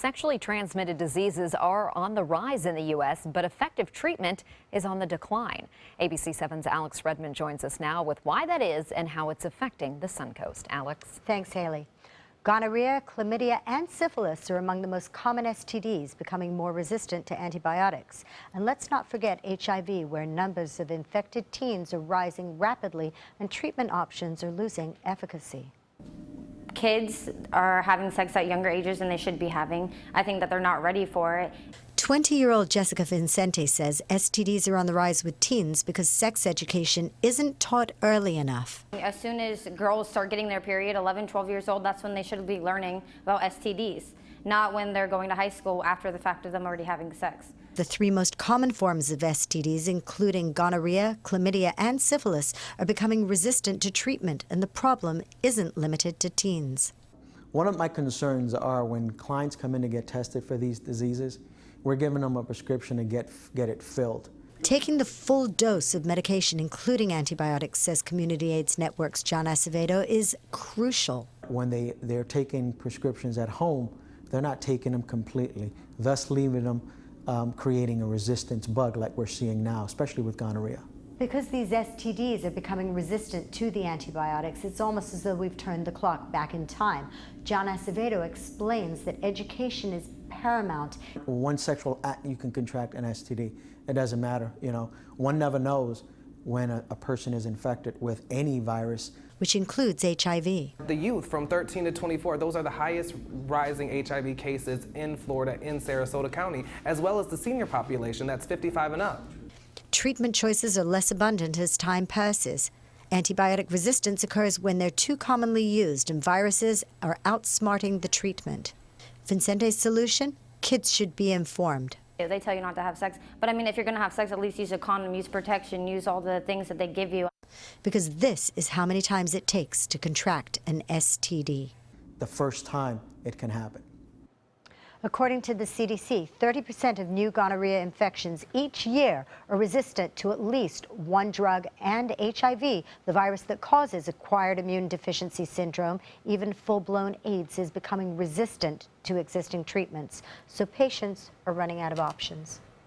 Sexually transmitted diseases are on the rise in the U.S., but effective treatment is on the decline. ABC7's Alix Redmonde joins us now with why that is and how it's affecting the Suncoast. Alex. Thanks, Haley. Gonorrhea, chlamydia, and syphilis are among the most common STDs, becoming more resistant to antibiotics. And let's not forget HIV, where numbers of infected teens are rising rapidly and treatment options are losing efficacy. Kids are having sex at younger ages than they should be having. I think that they're not ready for it. 20-year-old Jessica Vincente says STDs are on the rise with teens because sex education isn't taught early enough. As soon as girls start getting their period, 11, 12 years old, that's when they should be learning about STDs, not when they're going to high school after the fact of them already having sex. The three most common forms of STDs, including gonorrhea, chlamydia, and syphilis, are becoming resistant to treatment, and the problem isn't limited to teens. One of my concerns are when clients come in to get tested for these diseases, we're giving them a prescription to get it filled. Taking the full dose of medication, including antibiotics, says Community AIDS Network's John Acevedo, is crucial. When they're taking prescriptions at home, they're not taking them completely, thus leaving them creating a resistance bug like we're seeing now, especially with gonorrhea. Because these STDs are becoming resistant to the antibiotics, it's almost as though we've turned the clock back in time. John Acevedo explains that education is paramount. One sexual act, you can contract an STD. It doesn't matter, you know. One never knows when a person is infected with any virus, which includes HIV. The youth from 13 to 24, those are the highest rising HIV cases in Florida, in Sarasota County, as well as the senior population, that's 55 and up. Treatment choices are less abundant as time passes. Antibiotic resistance occurs when they're too commonly used and viruses are outsmarting the treatment. Vincente's solution? Kids should be informed. They tell you not to have sex, but I mean, if you're going to have sex, at least use a condom, use protection, use all the things that they give you. Because this is how many times it takes to contract an STD. The first time it can happen. According to the CDC, 30% of new gonorrhea infections each year are resistant to at least one drug, and HIV, the virus that causes acquired immune deficiency syndrome, even full-blown AIDS, is becoming resistant to existing treatments. So patients are running out of options.